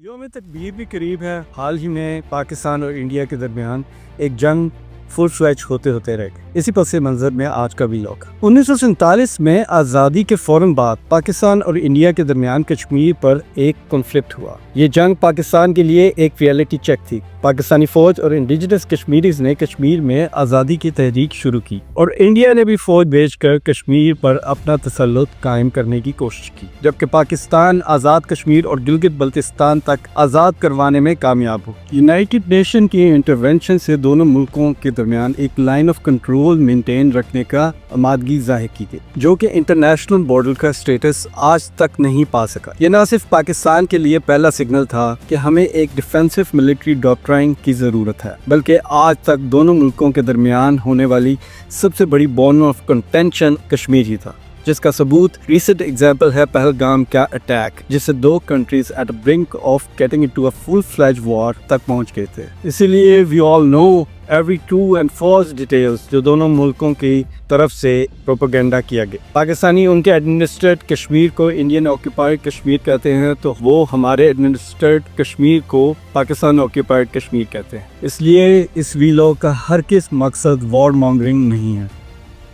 یوم تکبیر بھی قریب ہے۔ حال ہی میں پاکستان اور انڈیا کے درمیان ایک جنگ فل فلیج ہوتے رہ گئی۔ اسی پس منظر میں آج کا ویلاگ۔ 1947 میں آزادی کے فوراً بعد پاکستان اور انڈیا کے درمیان کشمیر پر ایک کنفلکٹ ہوا۔ یہ جنگ پاکستان کے لیے ایک ریئلٹی چیک تھی۔ پاکستانی فوج اور انڈیجنس کشمیریز نے کشمیر میں آزادی کی تحریک شروع کی اور انڈیا نے بھی فوج بھیج کر کشمیر پر اپنا تسلط قائم کرنے کی کوشش کی، جبکہ پاکستان آزاد کشمیر اور گلگت بلتستان تک آزاد کروانے میں کامیاب ہو۔ یونائٹڈ نیشن کی انٹرونشن سے دونوں ملکوں کے درمیان ایک لائن آف کنٹرول مینٹین رکھنے کا آمادگی ظاہر کی گئی، جو کہ انٹرنیشنل بارڈر کا سٹیٹس آج تک نہیں پا سکا۔ یہ نہ صرف پاکستان کے لیے پہلا سگنل تھا کہ ہمیں ایک ڈیفینسو ملٹری ڈاکٹرائن کی ضرورت ہے، بلکہ آج تک دونوں ملکوں کے درمیان ہونے والی سب سے بڑی بون آف کنٹینشن کشمیر ہی تھا، جس کا ثبوت ریسنٹ ایگزامپل ہے پہلگام کا اٹیک، جس سے دو countries at brink of getting into a full fledge war تک پہنچ گئے تھے۔ اسی لیے we all know every true and false details جو دونوں ملکوں کی طرف سے پروپیگنڈا کیا گیا۔ پاکستانی ان کے ایڈمنسٹریٹ کشمیر کو انڈین آکوپائڈ کشمیر کہتے ہیں، تو وہ ہمارے ایڈمنسٹریٹ کشمیر کو پاکستان آکوپائڈ کشمیر کہتے ہیں۔ اس لیے اس ویلاگ کا ہرگز مقصد وار مانگرنگ نہیں ہے۔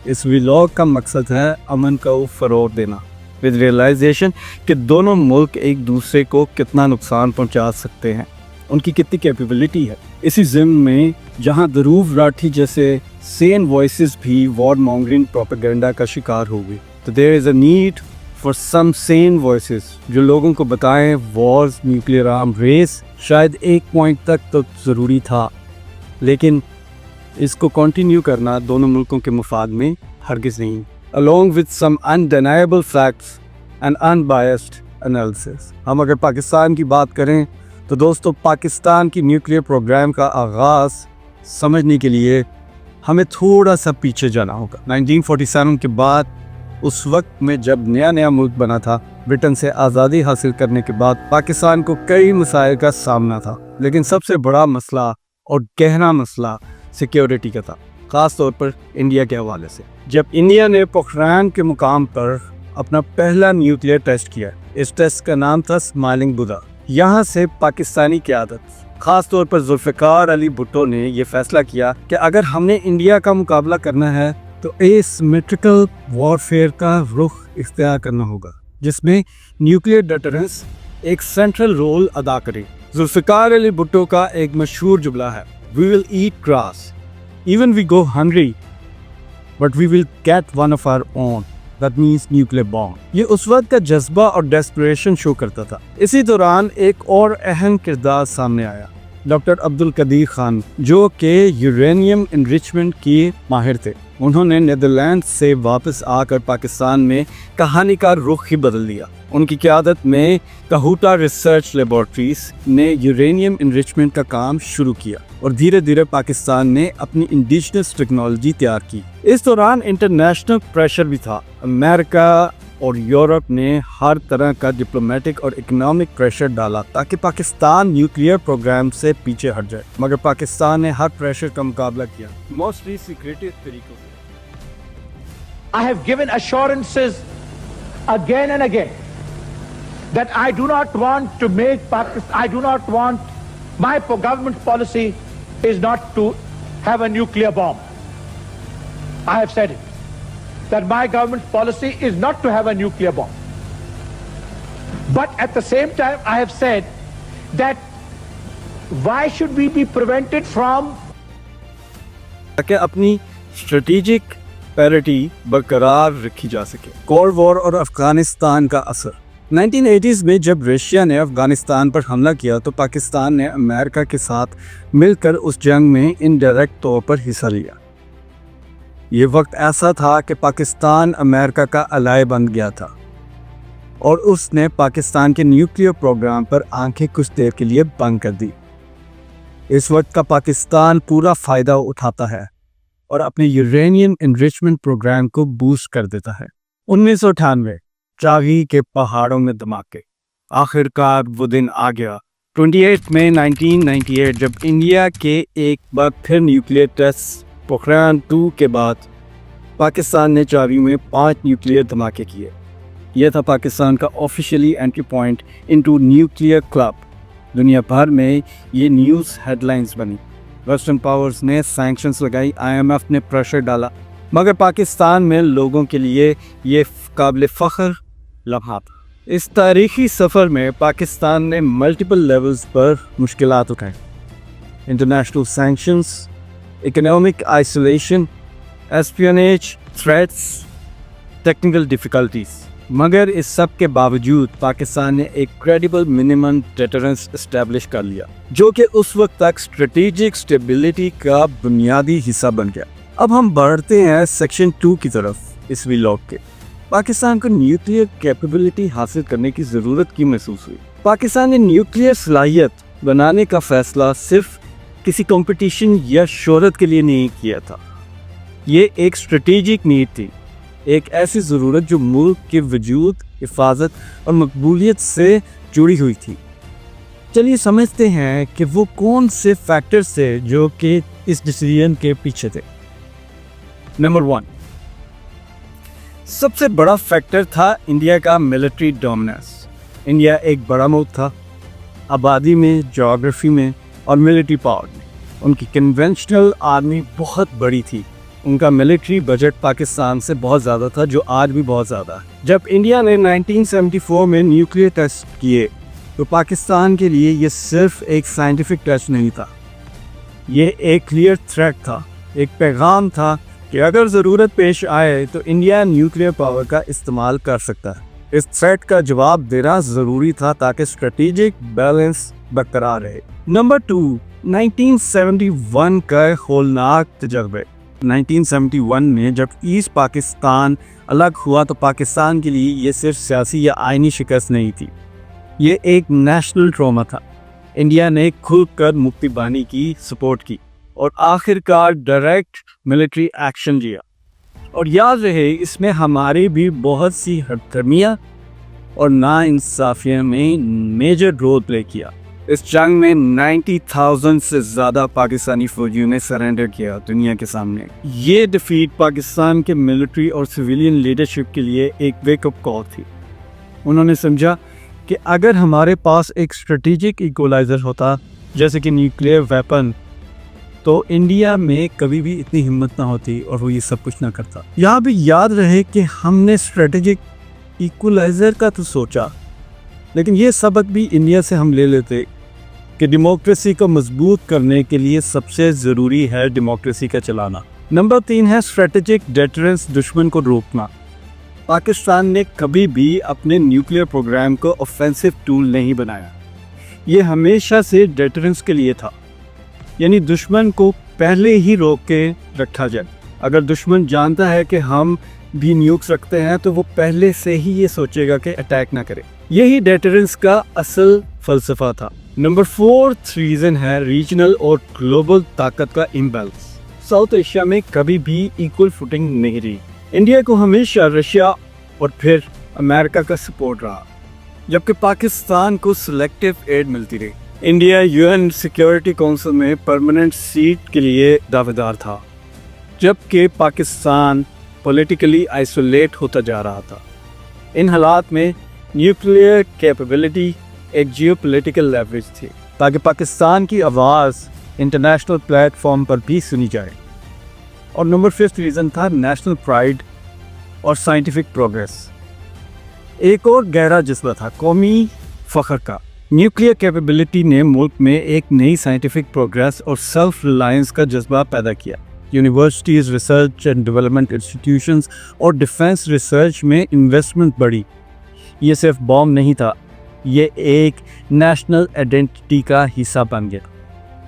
اس ویلاگ کا مقصد ہے امن کو فروغ دینا، ود ریئلائزیشن کہ دونوں ملک ایک دوسرے کو کتنا نقصان پہنچا سکتے ہیں، ان کی کتنی کیپیبلٹی ہے۔ اسی ضمن میں جہاں دھروو راٹھی جیسے سین وائسز بھی وار مانگرنگ پروپیگنڈا کا شکار ہو گئی، تو there is a need for some sane voices جو لوگوں کو بتائیں وارز، نیوکلیئر آرم ریس شاید ایک پوائنٹ تک تو ضروری تھا، لیکن اس کو کنٹینیو کرنا دونوں ملکوں کے مفاد میں ہرگز نہیں۔ along with some undeniable facts and unbiased analysis۔ ہم اگر پاکستان کی بات کریں تو دوستو، پاکستان کی نیوکلیئر پروگرام کا آغاز سمجھنے کے لیے ہمیں تھوڑا سا پیچھے جانا ہوگا۔ 1947 کے بعد، اس وقت میں جب نیا ملک بنا تھا، برٹن سے آزادی حاصل کرنے کے بعد پاکستان کو کئی مسائل کا سامنا تھا، لیکن سب سے بڑا مسئلہ اور گہرا مسئلہ سیکیورٹی کا تھا، خاص طور پر انڈیا کے حوالے سے۔ جب انڈیا نے پوکھران کے مقام پر اپنا پہلا نیوکلیئر ٹیسٹ کیا، اس ٹیسٹ کا نام تھا اسمائلنگ بدھا، یہاں سے پاکستانی قیادت، خاص طور پر ذوالفقار علی بھٹو نے یہ فیصلہ کیا کہ اگر ہم نے انڈیا کا مقابلہ کرنا ہے تو ایسیمیٹرکل وارفیئر کا رخ اختیار کرنا ہوگا، جس میں نیوکلیئر ڈیٹرنس ایک سینٹرل رول ادا کرے۔ ذوالفقار علی بھٹو کا ایک مشہور جملہ ہے، "We will eat grass, even we go hungry, but we will get one of our own." That means nuclear bomb۔ یہ اس وقت کا جذبہ اور ڈیسپریشن شو کرتا تھا۔ اسی دوران ایک اور اہم کردار سامنے آیا، ڈاکٹر عبدالقدیر خان، جو کہ یورینیم انریچمنٹ کی ماہر تھے۔ انہوں نے نیدرلینڈ سے واپس آ کر پاکستان میں کہانی کا رخ ہی بدل دیا۔ ان کی قیادت میں کہوٹا ریسرچ لیبارٹریز نے یورینیم انریچمنٹ کا کام شروع کیا اور دھیرے دھیرے پاکستان نے اپنی انڈیجنس ٹیکنالوجی تیار کی۔ اس دوران انٹرنیشنل پریشر بھی تھا۔ امریکہ اور یورپ نے ہر طرح کا ڈپلومیٹک اور اکنامک پریشر ڈالا تاکہ پاکستان نیوکلیئر پروگرام سے پیچھے ہٹ جائے، مگر پاکستان نے ہر پریشر کا مقابلہ کیا، موسٹلی سیکریٹو طریقوں سے۔ I have given assurances again and again that I do not want to make Pakistan, I do not want, my government policy is not to have a nuclear bomb. I have said it, that my government's policy is not to have a nuclear bomb. But at the same time, I have said that why should we be prevented from تاکہ اپنی strategic parity برقرار رکھی جا سکے۔ Cold war اور افغانستان کا اثر۔ 1980s میں جب رشیا نے افغانستان پر حملہ کیا تو پاکستان نے امریکہ کے ساتھ مل کر اس جنگ میں انڈائریکٹ طور پر حصہ لیا۔ یہ وقت ایسا تھا کہ پاکستان امریکہ کا الائے بن گیا تھا اور اس نے پاکستان کے نیوکلیئر پروگرام پر آنکھیں کچھ دیر کے لیے بند کر دی۔ اس وقت کا پاکستان پورا فائدہ اٹھاتا ہے اور اپنے یورینیم انریچمنٹ پروگرام کو بوسٹ کر دیتا ہے۔ 1998 چاغی کے پہاڑوں میں دھماکے، آخر کار وہ دن آ گیا۔ 28 مئی 1998 جب انڈیا کے ایک بار پھر نیوکلیئر ٹیسٹ پوکھران 2 کے بعد پاکستان نے چاغی میں 5 نیوکلیئر دھماکے کیے۔ یہ تھا پاکستان کا officially entry point into nuclear club. دنیا بھر میں یہ نیوز ہیڈ لائنز بنی. ویسٹرن پاورز نے سینکشنز لگائی, IMF نے پریشر ڈالا, مگر پاکستان میں لوگوں کے لیے یہ قابل فخر لمحہ تھا. اس تاریخی سفر میں پاکستان نے ملٹیپل لیولز پر مشکلات اٹھائیں. International sanctions, economic isolation, espionage, threats, technical difficulties. مگر اس سب کے باوجود پاکستان نے ایک کریڈیبل منیمم ڈیٹرنس اسٹیبلش کر لیا, جو کہ اس وقت تک اسٹریٹجک اسٹیبلٹی کا بنیادی حصہ بن گیا. اب ہم بڑھتے ہیں سیکشن 2 کی طرف. اس ویلاگ کے پاکستان کو نیوکلیئر کیپیبلٹی حاصل کرنے کی ضرورت کی محسوس ہوئی. پاکستان نے نیوکلیئر صلاحیت بنانے کا فیصلہ صرف کسی کمپٹیشن یا شہرت کے لیے نہیں کیا تھا. یہ ایک اسٹریٹجک نیڈ تھی, ایک ایسی ضرورت جو ملک کے وجود, حفاظت اور مقبولیت سے جڑی ہوئی تھی. چلیے سمجھتے ہیں کہ وہ کون سے فیکٹرز تھے جو کہ اس ڈیسیژن کے پیچھے تھے. نمبر 1, سب سے بڑا فیکٹر تھا انڈیا کا ملٹری ڈومیننس. انڈیا ایک بڑا ملک تھا, آبادی میں, جغرافی میں اور ملٹری پاور میں. ان کی کنونشنل آرمی بہت بڑی تھی. ان کا ملٹری بجٹ پاکستان سے بہت زیادہ تھا, جو آج بھی بہت زیادہ ہے. جب انڈیا نے 1974 میں نیوکلیئر ٹیسٹ کیے تو پاکستان کے لیے یہ صرف ایک سائنٹیفک ٹیسٹ نہیں تھا, یہ ایک کلیئر تھریٹ تھا, ایک پیغام تھا کہ اگر ضرورت پیش آئے تو انڈیا نیوکلیئر پاور کا استعمال کر سکتا ہے. اس تھریٹ کا جواب دینا ضروری تھا تاکہ اسٹریٹجک بیلنس برقرار رہے. نمبر 2, 1971 کا ہولناک تجربے. 1971 میں جب ایسٹ پاکستان الگ ہوا تو پاکستان کے لیے یہ صرف سیاسی یا آئینی شکست نہیں تھی, یہ ایک نیشنل ٹراما تھا. انڈیا نے کھل کر مفتی بانی کی سپورٹ کی اور آخر کار ڈائریکٹ ملٹری ایکشن لیا. اور یاد رہے اس میں ہماری بھی بہت سی ہٹ درمیاں اور ناانصافیوں میں میجر رول پلے کیا. اس جنگ میں 90,000 سے زیادہ پاکستانی فوجیوں نے سرنڈر کیا دنیا کے سامنے. یہ ڈیفیٹ پاکستان کے ملٹری اور سویلین لیڈرشپ کے لیے ایک ویک اپ کال تھی. انہوں نے سمجھا کہ اگر ہمارے پاس ایک اسٹریٹجک ایکولائزر ہوتا جیسے کہ نیوکلیئر ویپن, تو انڈیا میں کبھی بھی اتنی ہمت نہ ہوتی اور وہ یہ سب کچھ نہ کرتا. یہاں بھی یاد رہے کہ ہم نے اسٹریٹجک ایکولائزر کا تو سوچا, لیکن یہ سبق بھی انڈیا سے ہم لے لیتے کہ ڈیموکریسی کو مضبوط کرنے کے لیے سب سے ضروری ہے ڈیموکریسی کا چلانا. نمبر 3 ہے اسٹریٹجک ڈیٹرنس, دشمن کو روکنا. پاکستان نے کبھی بھی اپنے نیوکلیئر پروگرام کو آفینسو ٹول نہیں بنایا, یہ ہمیشہ سے ڈیٹرنس کے لیے تھا, یعنی دشمن کو پہلے ہی روک کے رکھا جائے. اگر دشمن جانتا ہے کہ ہم بھی نیوکس رکھتے ہیں تو وہ پہلے سے ہی یہ سوچے گا کہ اٹیک نہ کرے. یہی ڈیٹرنس کا اصل فلسفہ تھا. نمبر 4 ریزن ہے ریجنل اور گلوبل طاقت کا امبیلنس. ساؤتھ ایشیا میں کبھی بھی ایکول فوٹنگ نہیں رہی. انڈیا کو ہمیشہ رشیا اور پھر امریکہ کا سپورٹ رہا, جبکہ پاکستان کو سلیکٹیو ایڈ ملتی رہی. انڈیا UN سیکیورٹی کونسل میں پرماننٹ سیٹ کے لیے دعویدار تھا, جبکہ پاکستان پولیٹیکلی آئسولیٹ ہوتا جا رہا تھا. ان حالات میں نیوکلیئر کیپیبلٹی ایک جیو پولیٹیکل لیوریج تھی تاکہ پاکستان کی آواز انٹرنیشنل پلیٹ فارم پر بھی سنی جائے. اور نمبر 5 ریزن تھا نیشنل پرائیڈ اور سائنٹیفک پروگریس. ایک اور گہرا جذبہ تھا قومی فخر کا. نیوکلیئر کیپیبلٹی نے ملک میں ایک نئی سائنٹیفک پروگریس اور سیلف ریلائنس کا جذبہ پیدا کیا. Universities, research and development institutions اور ڈیفنس ریسرچ میں انویسٹمنٹ بڑھی. یہ صرف بام نہیں تھا, یہ ایک نیشنل آئیڈینٹی کا حصہ بن گیا.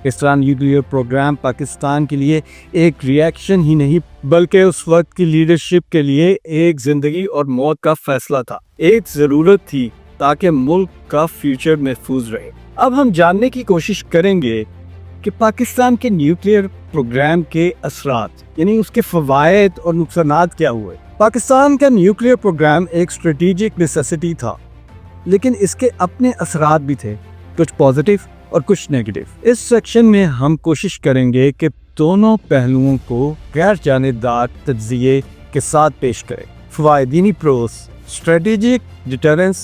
اس طرح نیوکلیئر پروگرام پاکستان کے لیے ایک ریئیکشن ہی نہیں بلکہ اس وقت کی لیڈرشپ کے لیے ایک زندگی اور موت کا فیصلہ تھا, ایک ضرورت تھی تاکہ ملک کا فیوچر محفوظ رہے. اب ہم جاننے کی کوشش کریں گے کہ پاکستان کے نیوکلیئر پروگرام کے اثرات, یعنی اس کے فوائد اور نقصانات کیا ہوئے. پاکستان کا نیوکلیئر پروگرام ایک اسٹریٹجک نیسیسٹی تھا, لیکن اس کے اپنے اثرات بھی تھے, کچھ پازیٹیو اور کچھ نیگیٹو. اس سیکشن میں ہم کوشش کریں گے کہ دونوں پہلوؤں کو غیر جانبدار تجزیے کے ساتھ پیش کریں. فوائد یعنی پروز, اسٹریٹجک ڈیٹرنس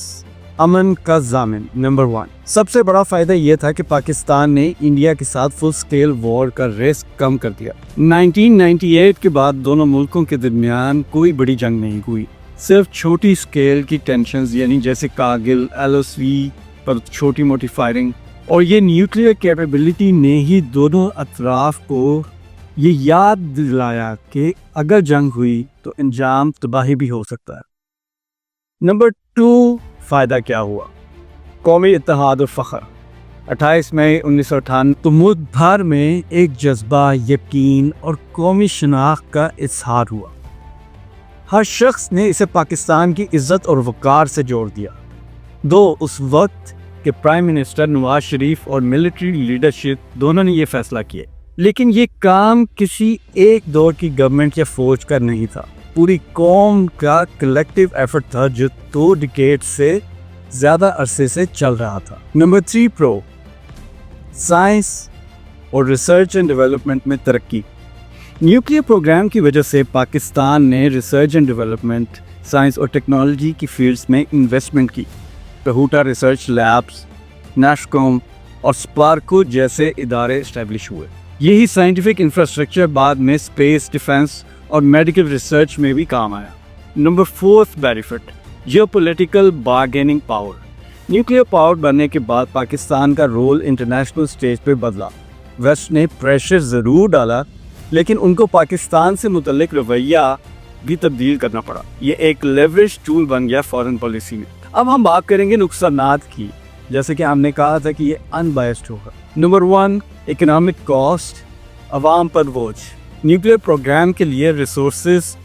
امن کا ضامن نمبر 1۔ سب سے بڑا فائدہ یہ تھا کہ پاکستان نے انڈیا کے ساتھ فل سکیل وار کا رسک کم کر دیا۔ 1998 کے بعد دونوں ملکوں کے درمیان کوئی بڑی جنگ نہیں ہوئی، صرف چھوٹی سکیل کی ٹینشنز، یعنی جیسے کارگل، LOC پر چھوٹی موٹی فائرنگ، اور یہ نیوکلیئر کیپیبلٹی نے ہی دونوں اطراف کو یہ یاد دلایا کہ اگر جنگ ہوئی تو انجام تباہی بھی ہو سکتا ہے۔ نمبر 2، فائدہ کیا ہوا؟ قومی اتحاد اور فخر۔ 28 مئی 1998 تو ملک بھر میں ایک جذبہ، یقین اور قومی شناخت کا اظہار ہوا۔ ہر شخص نے اسے پاکستان کی عزت اور وقار سے جوڑ دیا۔ اس وقت کے پرائم منسٹر نواز شریف اور ملٹری لیڈرشپ دونوں نے یہ فیصلہ کیا، لیکن یہ کام کسی ایک دور کی گورنمنٹ یا فوج کا نہیں تھا، پوری قوم کا کلیکٹیو ایفرٹ تھا جو 2 ڈیکیڈ سے زیادہ عرصے سے چل رہا تھا۔ نمبر 3، پرو سائنس اور ریسرچ اینڈ ڈیولپمنٹ میں ترقی۔ نیوکلیئر پروگرام کی وجہ سے پاکستان نے ریسرچ اینڈ ڈیولپمنٹ، سائنس اور ٹیکنالوجی کی فیلڈز میں انویسٹمنٹ کی۔ کہوٹا ریسرچ لیبس، نیشکوم اور اسپارکو جیسے ادارے اسٹیبلش ہوئے۔ یہی سائنٹیفک انفراسٹرکچر بعد میں اسپیس، ڈیفنس اور میڈیکل ریسرچ میں بھی کام آیا۔ Number 4 benefit, geopolitical bargaining power. Nuclear power بننے کے بعد پاکستان کا رول انٹرنیشنل اسٹیج پہ بدلا۔ ویسٹ نے پریشر ضرور ڈالا، لیکن ان کو پاکستان سے متعلق رویہ بھی تبدیل کرنا پڑا۔ یہ ایک لیوریج ٹول بن گیا فارن پالیسی میں۔ اب ہم بات کریں گے نقصانات کی، جیسے کہ ہم نے کہا تھا کہ یہ ان بائسڈ ہوگا۔ نمبر 1، اکنامک کاسٹ، عوام پر بوجھ۔ نیوکلیئر پروگرام کے لیے ریسورسز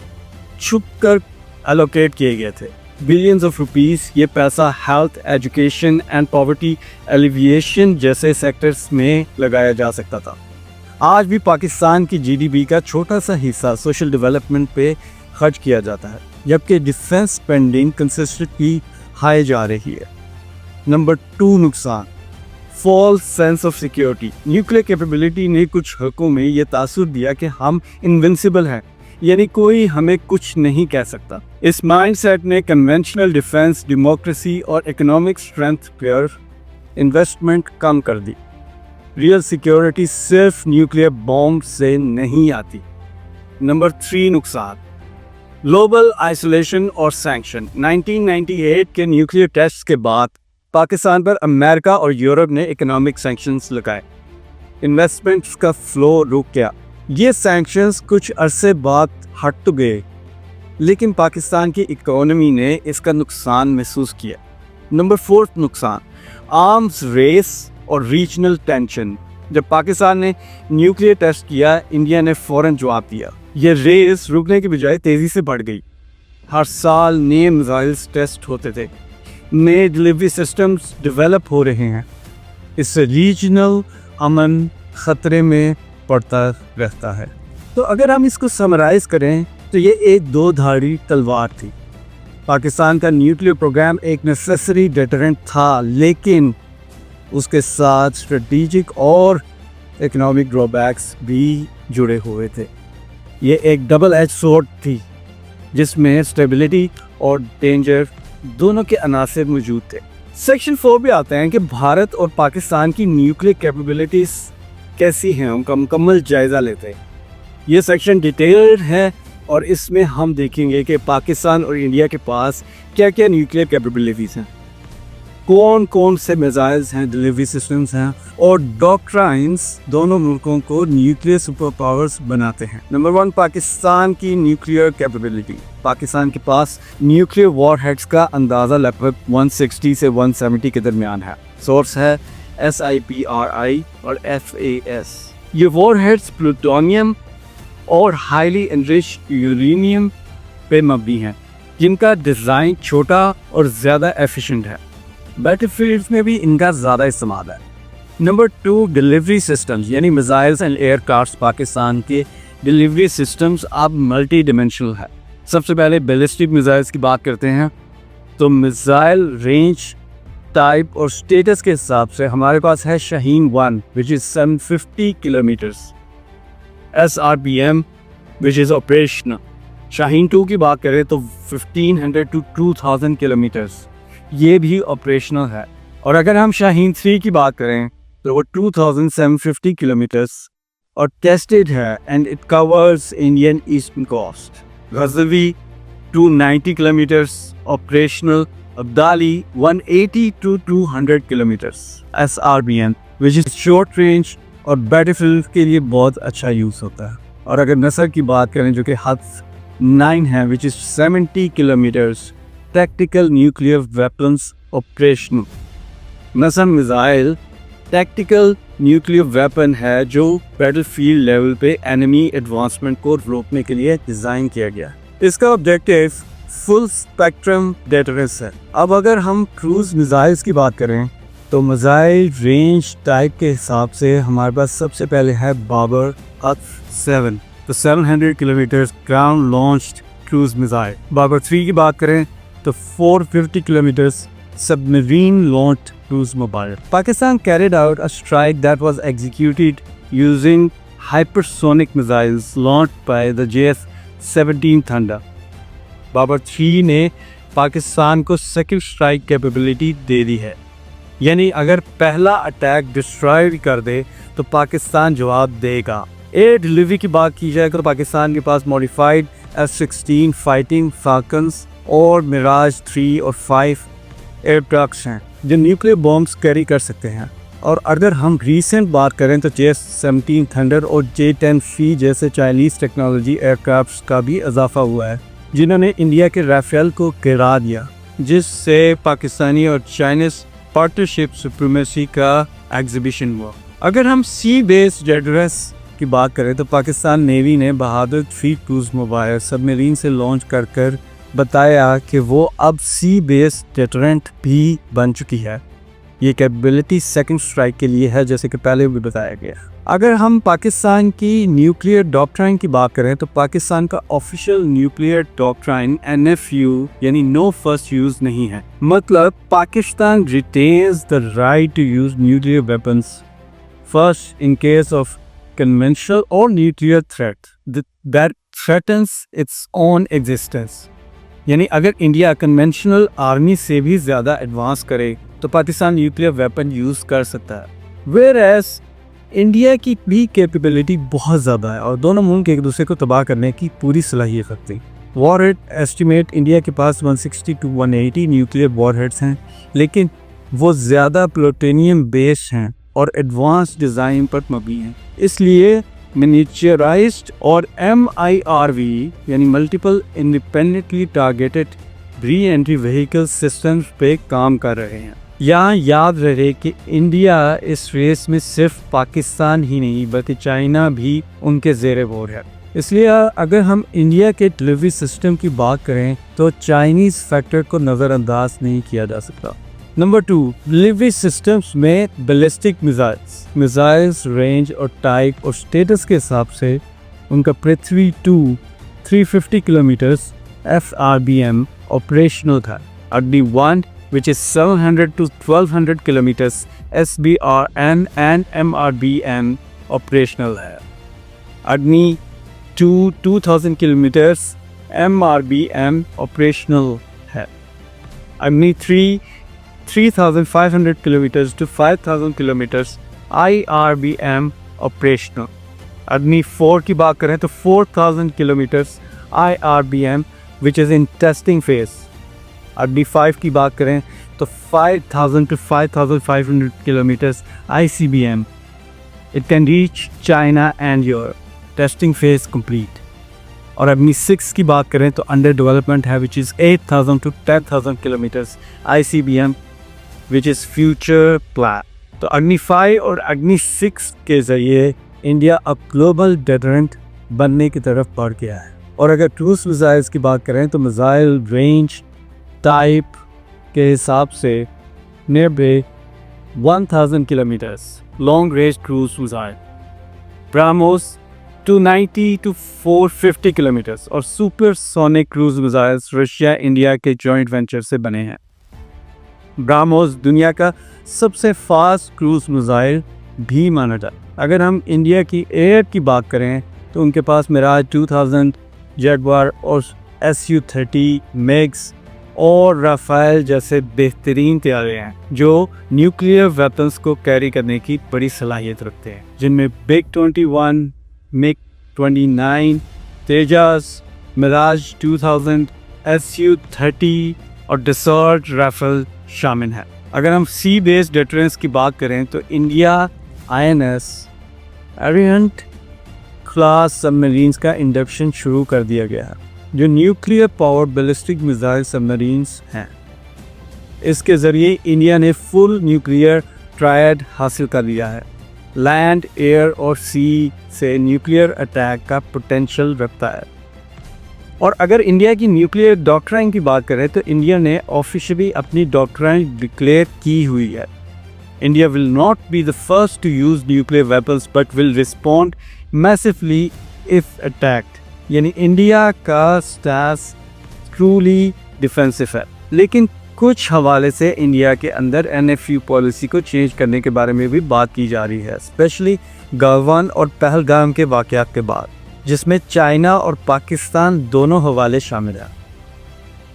چھپ کر الوکیٹ کیے گئے تھے، بلینز آف روپیز۔ یہ پیسہ health, education and poverty alleviation جیسے سیکٹرز میں لگایا جا سکتا تھا۔ آج بھی پاکستان کی GDP کا چھوٹا سا حصہ سوشل ڈیولپمنٹ پہ خرچ کیا جاتا ہے، جبکہ ڈیفنس اسپینڈنگ کنسسٹنٹلی ہائی جا رہی ہے۔ نمبر 2، نقصان، false sense of security. Nuclear capability نے کچھ حلقوں میں یہ تاثر دیا کہ ہم انونسیبل ہیں، یعنی کوئی ہمیں کچھ نہیں کہہ سکتا۔ اس مائنڈ سیٹ نے کنونشنل ڈیفنس، ڈیموکریسی اور اکنامک اسٹرینتھ پر انویسٹمنٹ کم کر دی۔ ریئل سیکیورٹی صرف نیوکلیئر بومب سے نہیں آتی۔ نمبر 3، نقصان، گلوبل آئسولیشن اور سینکشن۔ 1998 کے نیوکلیئر ٹیسٹ کے بعد پاکستان پر امریکہ اور یورپ نے اکنامک سینکشنز لگائے، انویسٹمنٹس کا فلو رک گیا۔ یہ سینکشنز کچھ عرصے بعد ہٹ تو گئے، لیکن پاکستان کی اکانومی نے اس کا نقصان محسوس کیا۔ نمبر 4، نقصان، آرمز ریس اور ریجنل ٹینشن۔ جب پاکستان نے نیوکلیئر ٹیسٹ کیا، انڈیا نے فوراً جواب دیا۔ یہ ریس رکنے کے بجائے تیزی سے بڑھ گئی۔ ہر سال نئے میزائلز ٹیسٹ ہوتے تھے، نئے ڈلیوری سسٹمز ڈیولپ ہو رہے ہیں۔ اس سے ریجنل امن خطرے میں پڑتا رہتا ہے۔ تو اگر ہم اس کو سمرائز کریں تو یہ ایک 2 دھاری تلوار تھی۔ پاکستان کا نیوکلیئر پروگرام ایک نیسیسری ڈیٹرنٹ تھا، لیکن اس کے ساتھ اسٹریٹجک اور اکنامک ڈرا بیکس بھی جڑے ہوئے تھے۔ یہ ایک ڈبل ایج سورڈ تھی جس میں اسٹیبلٹی اور ڈینجر دونوں کے عناصر موجود تھے۔ سیکشن 4 بھی آتے ہیں کہ بھارت اور پاکستان کی نیوکلیئر کیپیبلٹیز کیسی ہیں، ان کا مکمل جائزہ لیتے ہیں۔ یہ سیکشن ڈیٹیلڈ ہے اور اس میں ہم دیکھیں گے کہ پاکستان اور انڈیا کے پاس کیا کیا نیوکلیئر کیپیبلٹیز ہیں، کون کون سے میزائلز ہیں، ڈلیوری سسٹمز ہیں اور ڈاکٹرائنز دونوں ملکوں کو نیوکلیئر سپر پاورز بناتے ہیں۔ نمبر 1، پاکستان کی نیوکلیئر کیپیبلٹی۔ پاکستان کے پاس نیوکلیئر وار ہیڈز کا اندازہ لگ بھگ 160 سے 170 کے درمیان ہے۔ سورس ہے SIPRI اور FAS۔ یہ وار ہیڈز پلوٹونیم اور ہائیلی انریچڈ یورینیم پہ مبنی ہیں، جن کا ڈیزائن چھوٹا اور زیادہ ایفیشنٹ ہے۔ بیٹل فیلڈز میں بھی ان کا زیادہ استعمال ہے۔ نمبر 2، ڈیلیوری سسٹمز یعنی missiles and aircraft. Pakistan کے ڈیلیوری سسٹمز اب ملٹی ڈیمینشنل ہے۔ سب سے پہلے بیلسٹک میزائلز کی بات کرتے ہیں تو میزائل رینج، ٹائپ اور سٹیٹس کے حساب سے ہمارے پاس ہے شاہین 1 which is 750 kilometres, SRBM which is operational۔ شاہین 2 کی بات کریں تو 1500 to 2000 کلومیٹرز، یہ بھی آپریشنل ہے. اور اگر ہم شاہین 3 کی بات کریں تو وہ 2750 کلومیٹرز اور ٹیسٹڈ ہے and it covers Indian eastern coast. غزوی 290 kilometres operational. Abdali 180 to 200 kilometres SRBM which is short range اور بیٹل فیلڈ کے لیے بہت اچھا یوز ہوتا ہے. اور اگر نصر کی بات کریں جو کہ حد 9 ہے which is 70 kilometres tactical nuclear weapons operational. Nasr missile tactical nuclear weapon ہے جو بیٹل فیلڈ لیول پہ اینیمی ایڈوانسمنٹ کو روکنے کے لیے ڈیزائن کیا گیا. اس کا آبجیکٹیو فل اسپیکٹرم ڈیٹرنس ہے. اب اگر ہم کروز میزائلز کی بات کریں تو میزائل رینج ٹائپ کے حساب سے ہمارے پاس سب سے پہلے ہے بابر H7 تو 700 kilometres ground launched cruise missile. Babur 3 کی بات کریں تو 450 kilometres submarine launched cruise mobile. Pakistan carried out a strike that was executed using hypersonic missiles launched by the JS-17 Thunder. Babar 3 نے پاکستان کو سیکنڈ اسٹرائک کیپیبلٹی دے دی ہے. یعنی اگر پہلا اٹیک ڈسٹرائے بھی کر دے تو پاکستان جواب دے گا. ایئر ڈیلیوری کی بات کی جائے تو پاکستان کے پاس ماڈیفائڈ F-16 فائٹنگ فالکنز اور میراج 3 اور 5 ایئر کرافٹس ہیں جو نیوکلیئر بامبس کیری کر سکتے ہیں. اور اگر ہم ریسنٹ بات کریں تو JS-17 تھنڈر اور J-10C جیسے چائنیز ٹیکنالوجی ایئر کرافٹس کا بھی اضافہ ہوا ہے جنہوں نے انڈیا کے رافیل کو گرا دیا, جس سے پاکستانی اور چائنیز پارٹنرشپ سپریمیسی کا ایگزیبیشن ہوا. اگر ہم سی بیس ڈیٹرنس کی بات کریں تو پاکستان نیوی نے بہادر 3 کروز موبائل سب مرین سے لانچ کر بتایا کہ وہ اب سی بیس ڈیٹرنٹ بھی بن چکی ہے. یہ کیپیبلٹی سیکنڈ اسٹرائک کے لیے ہے جیسے کہ پہلے بھی بتایا گیا. اگر ہم پاکستان کی نیوکلیئر ڈاکٹرائن کی بات کریں تو پاکستان کا آفیشیل نیوکلیئر ڈاکٹرائن NFU یعنی نو فرسٹ یوز نہیں ہے. مطلب Pakistan retains the right to use nuclear weapons first in case of conventional or nuclear threat that threatens its own existence. یعنی اگر انڈیا کنونشنل آرمی سے بھی زیادہ ایڈوانس کرے تو پاکستان نیوکلیئر ویپن یوز کر سکتا ہے. whereas انڈیا کی بھی کیپیبلٹی بہت زیادہ ہے اور دونوں ملک ایک دوسرے کو تباہ کرنے کی پوری صلاحیت رکھتے ہیں. وار ہیڈ ایسٹیمیٹ انڈیا کے پاس 160 to 180 نیوکلیئر وار ہیڈز ہیں, لیکن وہ زیادہ پلوٹینیم بیسڈ ہیں اور ایڈوانس ڈیزائن پر مبنی ہیں. اس لیے منیچرائزڈ اور MIRV یعنی ملٹیپل انڈیپینڈنٹلی ٹارگیٹڈ ری اینٹری وہیکل سسٹمز پہ کام کر رہے ہیں. یہاں یاد رہے کہ انڈیا اس ریس میں صرف پاکستان ہی نہیں بلکہ چائنا بھی ان کے زیر غور ہے. اس لیے اگر ہم انڈیا کے ڈلیوری سسٹم کی بات کریں تو چائنیز فیکٹر کو نظر انداز نہیں کیا جا سکتا. نمبر 2, ڈلیوری سسٹمز میں بیلسٹک میزائلز رینج اور ٹائپ اور سٹیٹس کے حساب سے ان کا پرتھوی 2 350 کلومیٹرز FRBM آپریشنل تھا. Agni 1 which is 700 to 1200 kilometers SBRN and MRBM operational ہے. Agni 2 2000 kilometers MRBM operational ہے. Agni 3 3500 kilometers to 5000 kilometers IRBM operational. Agni 4 کی بات کریں تو 4000 kilometers IRBM which is in testing phase. Agni 5 کی بات کریں تو 5000 to 5500 kilometers ICBM. It can reach China and Europe. Testing phase complete. اور Agni 6 کی بات کریں تو under development ہے which is 8000 to 10000 kilometers ICBM which is future plan. تو Agni 5 اور Agni 6 کے ذریعے انڈیا اب گلوبل ڈیٹرنٹ بننے کی طرف بڑھ گیا ہے. اور اگر کروز میزائلز کی بات کریں تو میزائل رینج ٹائپ کے حساب سے near 1000 kilometres long range cruise missile BrahMos 290 to 450 kilometres اور super sonic cruise missiles Russia India کے جوائنٹ وینچر سے بنے ہیں. براموس دنیا کا سب سے فاسٹ کروز میزائل بھی مانا جاتا ہے. اگر ہم انڈیا کی ایئر کی بات کریں تو ان کے پاس میراج 2000 جیگوار اور SU-30 میگز اور رافیل جیسے بہترین طیارے ہیں جو نیوکلیئر ویپنز کو کیری کرنے کی بڑی صلاحیت رکھتے ہیں، جن میں بگ 21، مگ 29، تیجاس، مراج 2000، SU-30 اور ڈسالٹ رائفل شامل ہیں۔ اگر ہم سی بیس ڈیٹرنس کی بات کریں تو انڈیا INS ایرینٹ کلاس سب مرینز کا انڈکشن شروع کر دیا گیا ہے، جو نیوکلیئر پاور بیلسٹک میزائل سب مرینز ہیں۔ اس کے ذریعے انڈیا نے فل نیوکلیئر ٹرائیڈ حاصل کر لیا ہے، لینڈ، ایئر اور سی سے نیوکلیئر اٹیک کا پوٹینشل رکھتا ہے۔ اور اگر انڈیا کی نیوکلیئر ڈاکٹرائن کی بات کریں تو انڈیا نے آفیشلی اپنی ڈاکٹرائن ڈکلیئر کی ہوئی ہے۔ India will not be the first to use nuclear weapons but will respond massively if attacked، یعنی انڈیا کا سٹانس ٹرولی ڈیفینسو ہے، لیکن کچھ حوالے سے انڈیا کے اندر NFU پالیسی کو چینج کرنے کے بارے میں بھی بات کی جا رہی ہے، اسپیشلی گلوان اور پہلگام کے واقعات کے بعد، جس میں چائنا اور پاکستان دونوں حوالے شامل ہیں۔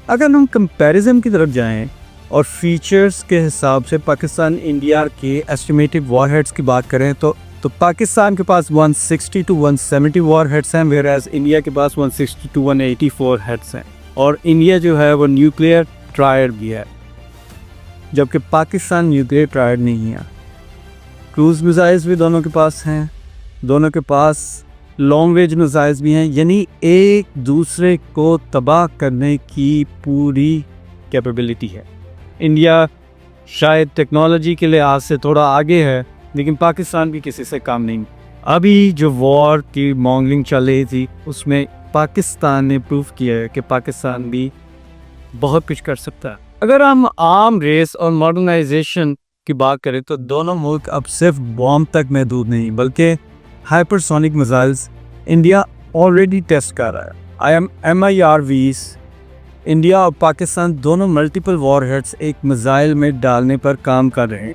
اگر ہم کمپیریزن کی طرف جائیں اور فیچرز کے حساب سے پاکستان انڈیا کے ایسٹیمیٹڈ وار ہیڈز کی بات کریں تو پاکستان کے پاس 160 to 170 وار ہیڈز ہیں، whereas انڈیا کے پاس 160 to 184 ہیڈز ہیں، اور انڈیا جو ہے وہ نیوکلیئر ٹرائیڈ بھی ہے، جبکہ پاکستان نیوکلیئر ٹرائیڈ نہیں ہے۔ کروز میزائلز بھی دونوں کے پاس ہیں، دونوں کے پاس لانگ رینج میزائلز بھی ہیں، یعنی ایک دوسرے کو تباہ کرنے کی پوری کیپیبلٹی ہے۔ انڈیا شاید ٹیکنالوجی کے لحاظ سے تھوڑا آگے ہے، لیکن پاکستان بھی کسی سے کام نہیں۔ ابھی جو وار کی مانگلنگ چل رہی تھی اس میں پاکستان نے پروف کیا ہے کہ پاکستان بھی بہت کچھ کر سکتا ہے۔ اگر ہم عام ریس اور ماڈرنائزیشن کی بات کریں تو دونوں ملک اب صرف بوم تک محدود نہیں بلکہ hyper sonic missiles India already test کر رہا ہے۔ MIRVs انڈیا اور پاکستان دونوں ملٹیپل وار ہیڈز ایک میزائل میں ڈالنے پر کام کر رہے ہیں۔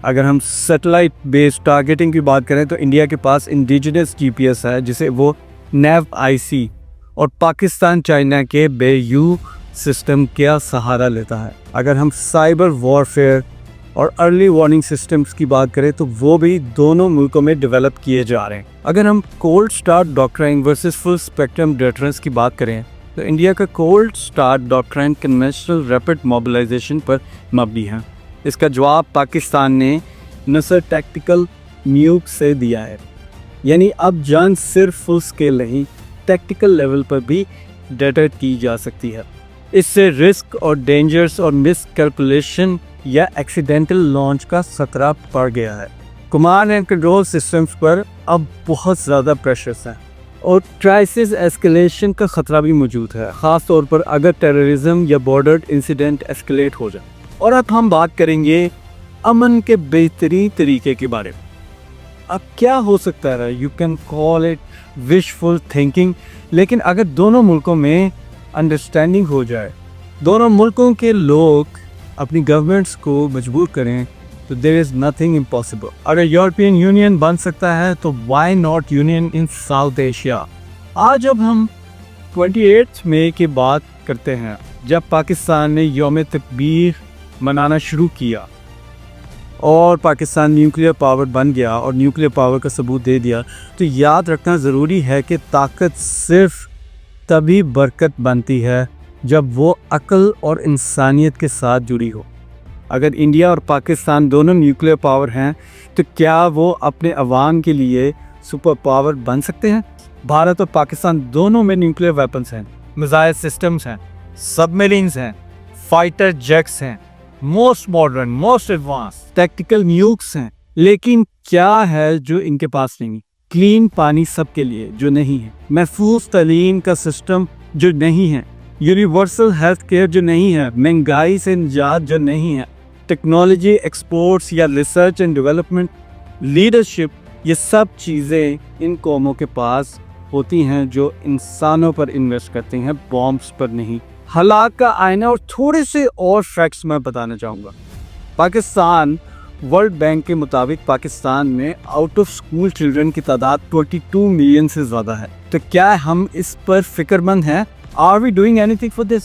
اگر ہم سیٹلائٹ بیس ٹارگیٹنگ کی بات کریں تو انڈیا کے پاس انڈیجنس GPS ہے جسے وہ NAVIC اور پاکستان چائنا کے BeiYu سسٹم کا سہارا لیتا ہے۔ اگر ہم سائبر وارفیئر اور ارلی وارننگ سسٹمز کی بات کریں تو وہ بھی دونوں ملکوں میں ڈیولپ کیے جا رہے ہیں۔ اگر ہم cold start doctrine versus full spectrum deterrence کی بات کریں تو انڈیا کا cold start doctrine conventional rapid mobilisation پر مبنی ہے۔ اس کا جواب پاکستان نے نصر ٹیکٹیکل نیوک سے دیا ہے، یعنی اب جنگ صرف فل سکیل نہیں، ٹیکٹیکل لیول پر بھی ڈیٹیکٹ کی جا سکتی ہے۔ اس سے رسک اور ڈینجرز اور مس کیلکولیشن یا ایکسیڈنٹل لانچ کا خطرہ بڑھ گیا ہے۔ کمانڈ اینڈ کنٹرول سسٹمز پر اب بہت زیادہ پریشرز ہیں اور کرائسس ایسکیلیشن کا خطرہ بھی موجود ہے، خاص طور پر اگر ٹیررزم یا بارڈر انسیڈنٹ ایسکیلیٹ ہو جائے۔ اور اب ہم بات کریں گے امن کے بہترین طریقے کے بارے میں۔ اب کیا ہو سکتا ہے، you can call it wishful thinking, لیکن اگر دونوں ملکوں میں انڈرسٹینڈنگ ہو جائے، دونوں ملکوں کے لوگ اپنی گورنمنٹس کو مجبور کریں تو دیر از نتھنگ امپاسبل۔ اگر یورپین یونین بن سکتا ہے تو why not union in South Asia. آج جب ہم 28 مئی کی بات کرتے ہیں، جب پاکستان نے یوم تکبیر منانا شروع کیا اور پاکستان نیوکلیئر پاور بن گیا اور نیوکلیئر پاور کا ثبوت دے دیا، تو یاد رکھنا ضروری ہے کہ طاقت صرف تبھی برکت بنتی ہے جب وہ عقل اور انسانیت کے ساتھ جڑی ہو۔ اگر انڈیا اور پاکستان دونوں نیوکلیئر پاور ہیں تو کیا وہ اپنے عوام کے لیے سپر پاور بن سکتے ہیں؟ بھارت اور پاکستان دونوں میں نیوکلیئر ویپنز ہیں، میزائل سسٹمز ہیں، سب مرینز ہیں، فائٹر جیٹس ہیں، most modern, most advance tactical nukes ہیں، لیکن کیا ہے جو ان کے پاس نہیں؟ کلین پانی سب کے لیے جو نہیں ہے، محفوظ تعلیم کا سسٹم جو نہیں ہے، یونیورسل ہیلتھ کیئر جو نہیں ہے، مہنگائی سے نجات جو نہیں ہے، ٹیکنالوجی ایکسپورٹس یا ریسرچ اینڈ ڈیولپمنٹ، لیڈرشپ، یہ سب چیزیں ان قوموں کے پاس ہوتی ہیں جو انسانوں پر انویسٹ کرتے ہیں، بامبس پر نہیں۔ حالات کا آئینہ اور تھوڑے سے اور فیکٹس میں بتانا چاہوں گا۔ پاکستان ورلڈ بینک کے مطابق پاکستان میں آؤٹ آف اسکول چلڈرن کی تعداد 22 ملین سے زیادہ ہے۔ تو کیا ہم اس پر فکر مند ہیں؟ Are we doing anything for this?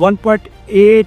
1.8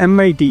MIT,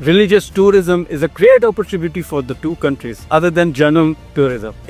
Religious tourism is a great opportunity for the two countries other than general tourism.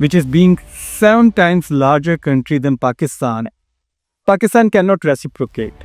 which is being 7 times larger country than Pakistan, Pakistan cannot reciprocate.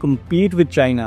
compete with China,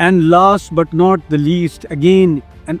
And last but not the least, again an